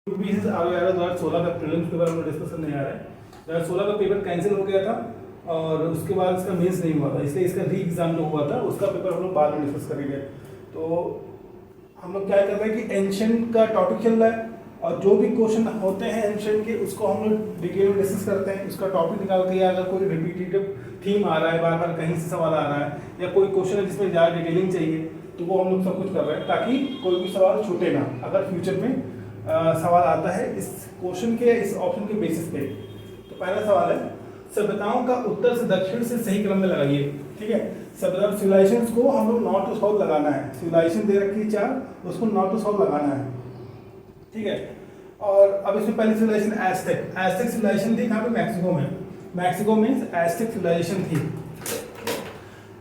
2016 का prelims paper हम लोग डिस्कस करने आ रहे हैं। 2016 का पेपर कैंसिल हो गया था और उसके बाद इसका मेंस नहीं हुआ था, इसलिए इसका री एग्जाम जो हुआ था उसका पेपर हम लोग बाद में डिस्कस करेंगे। तो हम लोग क्या कर रहे हैं कि एंशिएंट का टॉपिक चल रहा है और जो भी क्वेश्चन होते हैं एंशिएंट के उसको हम लोग डिटेल में डिस्कस करते हैं। उसका टॉपिक निकाल के, अगर कोई रिपीटेटिव थीम आ रहा है, बार बार कहीं से सवाल आ रहा है या कोई क्वेश्चन है जिसमें ज़्यादा डिटेलिंग चाहिए, तो वो हम लोग सब कुछ कर रहे हैं ताकि कोई भी सवाल छूटे ना अगर फ्यूचर में सवाल आता है इस क्वेश्चन के, इस ऑप्शन के बेसिस पे। तो पहला सवाल है, सभ्यताओं का उत्तर से दक्षिण से सही क्रम में लगाइए। ठीक है, सभ्यता सिविलाइजेशंस को हम लोग नॉर्थ टू साउथ लगाना है। सिविलाइजेशन दे रखी है 4, उसको नॉर्थ टू साउथ लगाना है। ठीक है, और अब इसमें पहली सिविलाइजेशन एज़टेक। एज़टेक सिविलाइजेशन थी कहाँ पे? मैक्सिको में। मैक्सिको में एज़टेक सिविलाइजेशन थी।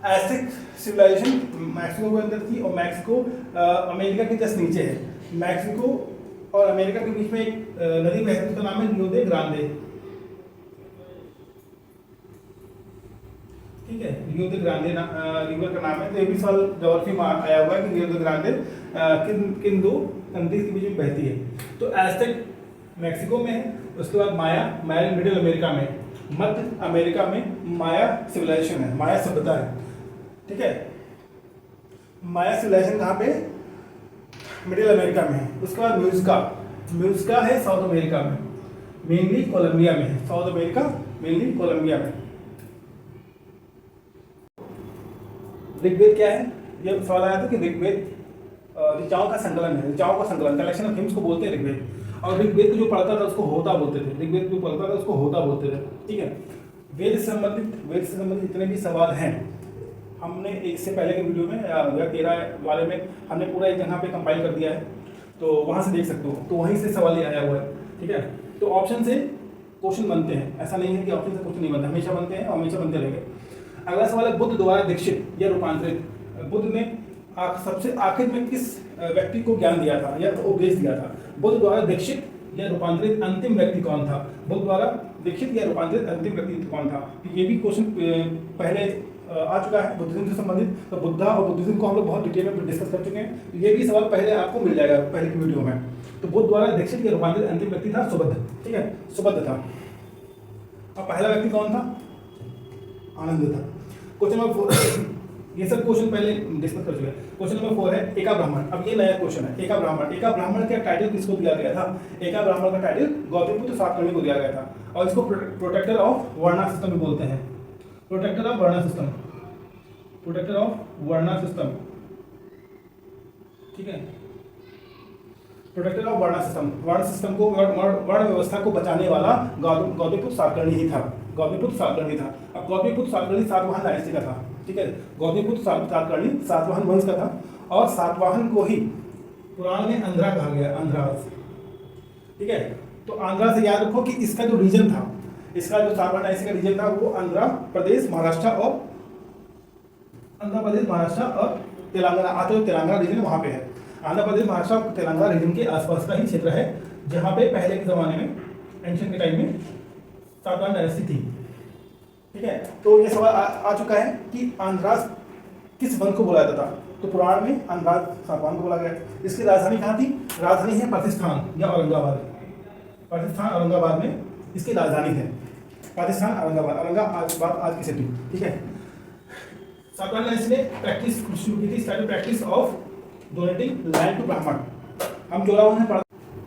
एज़टेक सिविलाइजेशन मैक्सिको के अंदर थी और मैक्सिको अमेरिका के जस्ट नीचे है। मैक्सिको और अमेरिका के बीच में एक नदी बहती है, उसका नाम है रियो दे ग्रांडे। ठीक है, रियो दे ग्रांडे रिवर का नाम है। तो ये भी सवाल ज्योग्राफी में आया हुआ है कि रियो दे ग्रांडे किन दो कंट्रीज के बीच में बहती है। तो एज़टेक मैक्सिको में है, उसके बाद माया मिडिल अमेरिका में, मध्य अमेरिका में माया सिविलाइजेशन है, माया सभ्यता है। ठीक है, माया सिविलाइजेशन कहाँ पे? मिडिल अमेरिका में है। उसके बाद म्यूजिका है साउथ अमेरिका में, मेनली कोलंबिया में है। साउथ अमेरिका मेनली कोलंबिया में। ऋग्वेद क्या है? ये सवाल आया था कि ऋग्वेद ऋचाओं का संकलन है। ऋचाओं का संकलन, कलेक्शन ऑफ हिम्स को बोलते हैं ऋग्वेद। और ऋग्वेद को जो पढ़ता था उसको होता बोलते थे। ऋग्वेद जो पढ़ता था उसको होता बोलते थे। ठीक है, वेद से संबंधित जितने भी सवाल हैं, हमने इससे पहले के वीडियो में 2013 वाले में हमने पूरा एक जगह पे कंपाइल कर दिया है, तो वहाँ से देख सकते हो। तो वहीं से सवाल ये आया हुआ है। ठीक है, तो ऑप्शन से क्वेश्चन बनते हैं, ऐसा नहीं है कि ऑप्शन से क्वेश्चन नहीं बनते, हमेशा बनते हैं और हमेशा बनते रहेंगे। अगला सवाल है, बुद्ध द्वारा दीक्षित या रूपांतरित। बुद्ध ने सबसे आखिर में किस व्यक्ति को ज्ञान दिया था या उपदेश दिया था? बुद्ध द्वारा दीक्षित या रूपांतरित अंतिम व्यक्ति कौन था? बुद्ध द्वारा दीक्षित या रूपांतरित अंतिम व्यक्ति कौन था? ये भी क्वेश्चन पहले आ चुका है बुद्धिज्म से संबंधित। तो बुद्धा और बुद्धिज्म को हम लोग बहुत डिटेल में डिस्कस कर चुके हैं। तो ये भी सवाल पहले आपको मिल जाएगा पहले की वीडियो में। तो बुद्ध द्वारा दीक्षित या रूपांतरित अंतिम व्यक्ति था सुबुद्ध। ठीक है, सुबुद्ध था। और पहला व्यक्ति कौन था? आनंद था। क्वेश्चन नंबर 4, ये सब क्वेश्चन पहले डिस्कस कर चुके हैं। क्वेश्चन नंबर 4 है, एका ब्राह्मण। अब ये नया क्वेश्चन है, एका ब्राह्मण। एका ब्राह्मण का टाइटल किसको दिया गया था? एका ब्राह्मण का टाइटल गौतमपुत्र सातकर्णी को दिया गया था और इसको प्रोटेक्टर ऑफ वर्णा सिस्टम भी बोलते हैं। Protector of varna system, protector of varna system. ठीक है, प्रोटेक्टर ऑफ वर्ण सिस्टम। वर्ण सिस्टम को, वर्ण व्यवस्था को बचाने वाला गौतमपुत्र सातकर्णी ही था। गौतमपुत्र सातकर्णी था। अब गौतमपुत्र सातकर्णी सातवाहन डायनेस्टी का था। ठीक है, गौतमपुत्र सातकर्णी सातवाहन वंश का था और सातवाहन को ही पुराण में आंध्रा कहा गया, आंध्रास। ठीक है, तो आंध्रा से याद रखो कि इसका जो रीजन था, इसका जो सातवाहन डायनेस्टी का रीजन था वो आंध्र प्रदेश, महाराष्ट्र और तेलंगाना। आते हुए तेलंगाना रीजन वहाँ पे है। आंध्र प्रदेश, महाराष्ट्र और तेलंगाना रीजन के आसपास का ही क्षेत्र है जहाँ पे पहले के ज़माने में, एंशिएंट के टाइम में सातवाहन डायनेस्टी थी। ठीक है, तो ये सवाल आ चुका है कि आंध्रास किस वंश को बोला जाता था? तो पुराण में आंध्रास सातवाहन को बोला गया। इसकी राजधानी कहाँ थी? राजधानी है प्रतिष्ठान या औरंगाबाद। प्रतिष्ठान औरंगाबाद में इसकी राजधानी है। प्रतिष्ठान औरंगाबाद आज की सिटी। ठीक है, सातवाहन डायनेस्टी ने प्रैक्टिस शुरू की थी, started practice of donating land to Brahmin. हम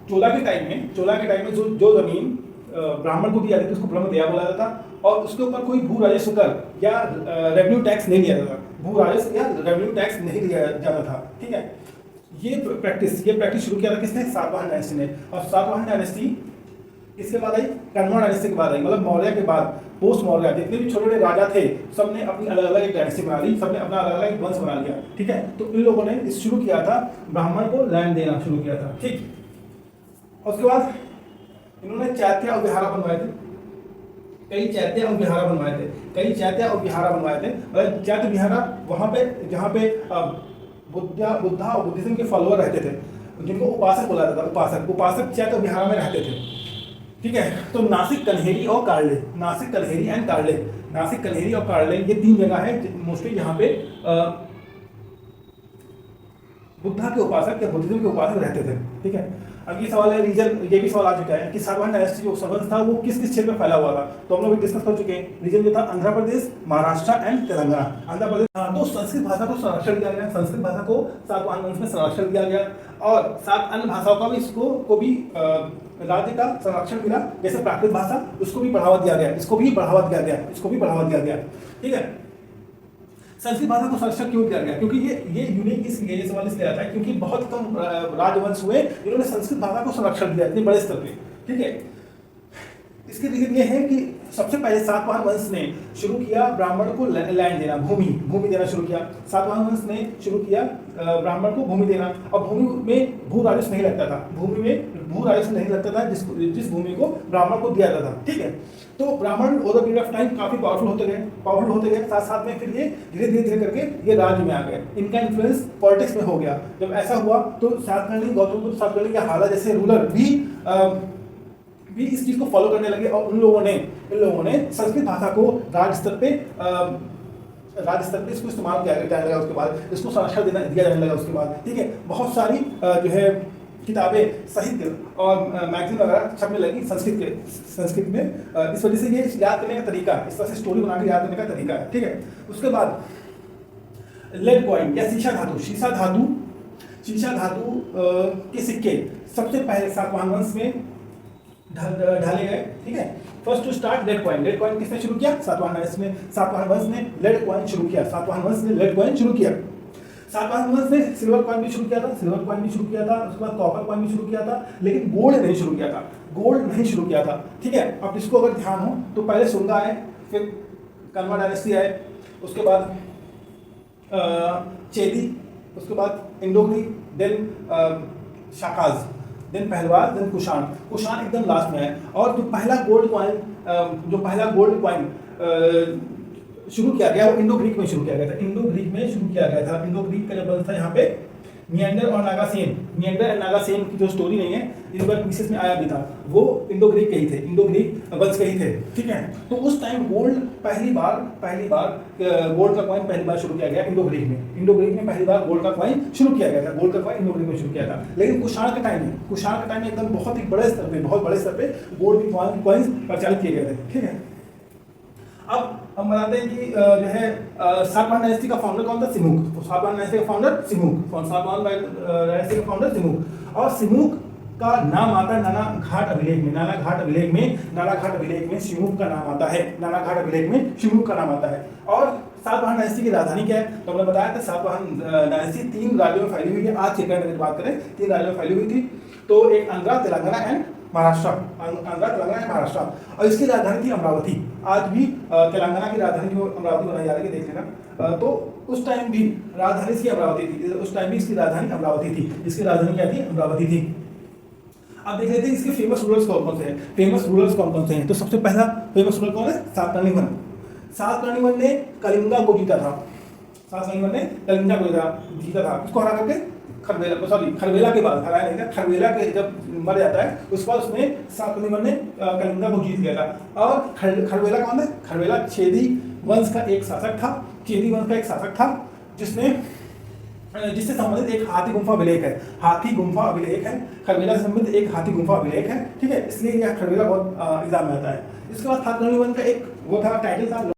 चोला के टाइम में जो जमीन ब्राह्मण को दी जाती थी उसको ब्रह्मदेया बोला जाता था और उसके ऊपर कोई भू राजस्व कर या रेवेन्यू टैक्स नहीं लिया जाता था। भू राजस्व या रेवेन्यू टैक्स नहीं लिया जाता था। ठीक है, ये प्रैक्टिस शुरू किया था किसने? सातवाहन डायनेस्टी ने। और सातवाहन डायनेस्टी इसके बाद आई कण्वा डायनेस्टी के बाद आई, मतलब मौर्य के बाद, पोस्ट मौर्य। जितने भी छोटे छोटे राजा थे सबने अपनी अलग अलग एक डायनेस्टी बना ली, सबने अपना अलग अलग वंश बना लिया। ठीक है, तो इन लोगों ने इस शुरू किया था, ब्राह्मण को लैंड देना शुरू किया था। ठीक, उसके बाद इन्होंने चैत्य और विहारा बनवाए थे। कई चैत्य और विहारा बनवाए थे। और चैत्य विहारा वहाँ पे जहाँ पे बुद्धा और बुद्धिज्म के फॉलोअर रहते थे, जिनको उपासक बोला जाता था। उपासक चैत्य विहारा में रहते थे। ठीक है, तो नासिक, कन्हेरी और कार्ले, नासिक कन्हेरी और कार्ले ये 3 जगह है मोस्टली जहाँ पे बुद्धा के उपासक या बुद्धिज्म के उपासक रहते थे। ठीक है, अब ये सवाल है रीजन, ये भी सवाल आ चुका है कि सातवाहन डायनेस्टी जो संबंध था वो किस किस क्षेत्र में फैला हुआ था, तो हम लोग डिस्कस कर चुके हैं। रीजन जो था आंध्र प्रदेश, महाराष्ट्र एंड तेलंगाना। आंध्र प्रदेश, तो संस्कृत भाषा को संरक्षण दिया गया, संस्कृत भाषा को सातवाहन वंश में संरक्षण दिया गया, और 7 अन्य भाषाओं का भी इसको भी राज्य का संरक्षण मिला, जैसे प्राकृत भाषा, उसको भी बढ़ावा दिया गया, इसको भी बढ़ावा दिया गया, इसको भी बढ़ावा दिया गया। ठीक है, संस्कृत भाषा को संरक्षण क्यों किया गया, क्योंकि ये यूनिक इसलिए, ये सवाल इसलिए आता है क्योंकि बहुत कम राजवंश हुए जिन्होंने संस्कृत भाषा को संरक्षण दिया इतने बड़े स्तर पे। ठीक है, इसके रीजन ये है कि सबसे पहले सातवाहन वंश ने शुरू किया ब्राह्मण को लैंड देना, भूमि देना शुरू किया। सातवाहन वंश ने शुरू किया ब्राह्मण को भूमि देना, और भूमि में भू राजस्व नहीं लगता था, भूमि में भू राजस्व नहीं लगता था जिस भूमि को ब्राह्मण को दिया जाता था। ठीक है, तो ब्राह्मण ओवर पीरियड ऑफ टाइम काफी पावरफुल होते गए, साथ साथ में फिर ये धीरे करके ये राज्य में आ गए, इनका इन्फ्लुएंस पॉलिटिक्स में हो गया। जब ऐसा हुआ तो सातकर्णी, गौतम बुद्ध सातकर्णी के हाला जैसे रूलर भी इस चीज को फॉलो करने लगे, और इन लोगों ने संस्कृत भाषा को राज्य स्तर पे इसको इस्तेमाल किया जाने लगा, उसके बाद इसको संरक्षण दिया जाने लगा उसके बाद। ठीक है, बहुत सारी जो है किताबें, साहित्य और मैगजीन वगैरह छपने लगी संस्कृत में। इस वजह से ये याद करने का तरीका, इस तरह से स्टोरी बना के याद करने का तरीका है। ठीक है, उसके बाद लेड कॉइन या शीशा धातु के सिक्के सबसे पहले सातवाहन वंश में ढाले गए। ठीक है, first to start lead coin किसने शुरू किया, सातवाहन वंश ने लेड कॉइन शुरू किया, सातवाहन वंश ने लेड कॉइन शुरू किया। सातवाहन वंश ने सिल्वर कॉइन भी शुरू किया था, उसके बाद कॉपर कॉइन भी शुरू किया था, लेकिन गोल्ड नहीं शुरू किया था। ठीक है, अब इसको अगर ध्यान हो तो पहले सुंगा आए, फिर कन्वा डायनेस्टी आए, उसके बाद चेदी, उसके बाद Indo Greek, then Shakas, then Pahlavas, then Kushan एकदम लास्ट में है। और जो पहला गोल्ड कॉइन शुरू किया गया वो इंडो ग्रीक में शुरू किया गया था। इंडो ग्रीक का जब वंश था यहाँ पे निएंडर और नागासेन की जो स्टोरी नहीं है, इस बार पीसेस में आया भी था, वो इंडो ग्रीक वंश के ही थे। ठीक है, तो उस टाइम गोल्ड पहली बार गोल्ड का कॉइन पहली बार शुरू किया गया इंडो ग्रीक में पहली बार गोल्ड का कॉइन शुरू किया गया था, गोल्ड का कॉइन इंडो ग्रीक में शुरू किया था। लेकिन कुषाण के टाइम में एकदम बहुत बड़े स्तर पे गोल्ड के कॉइन्स प्रचलित किए गए थे। ठीक है, अब हम बताते हैं कि जो है सातवाहन डायनेस्टी का फाउंडर कौन था, सिमुक। सातवाहन डायनेस्टी का फाउंडर सिमुक, और सिमुक का नाम आता है नालाघाट अभिलेख में सिमुक का नाम आता है। और सातवाहन डायनेस्टी की राजधानी क्या है, तो हमने बताया था सातवाहन डायनेस्टी 3 राज्यों में फैली हुई है। आज के की बात करें 3 राज्यों में फैली हुई थी, तो एक आंध्र, तेलंगाना एंड महाराष्ट्र, और इसकी राजधानी थी अमरावती। आज भी तेलंगाना की राजधानी जो अमरावती बनाई जा रही है, देख लेना। तो उस टाइम भी राजधानी इसकी अमरावती थी, इसकी राजधानी अमरावती थी। अब देख लेते हैं इसके फेमस रूलर्स कौन कौन से हैं। तो सबसे पहला फेमस रूलर कौन है, सातकर्णी ने कलिंगा को जीता था। उसको हरा करके खरवेला के बाद हराया नहीं था, खरवेला के जब मर जाता है उसके बाद उसने सातकर्णी ने कलिंगा को जीत लिया था। और खरवेला कौन है, खरवेला चेदी वंश का एक शासक था, जिससे संबंधित एक हाथी गुम्फा अभिलेख है। खरवेला से संबंधित एक हाथी गुम्फा अभिलेख है। ठीक है, इसलिए यह खरवेला बहुत एग्जाम में आता है। इसके बाद सातकर्णी का एक वो था टाइटल था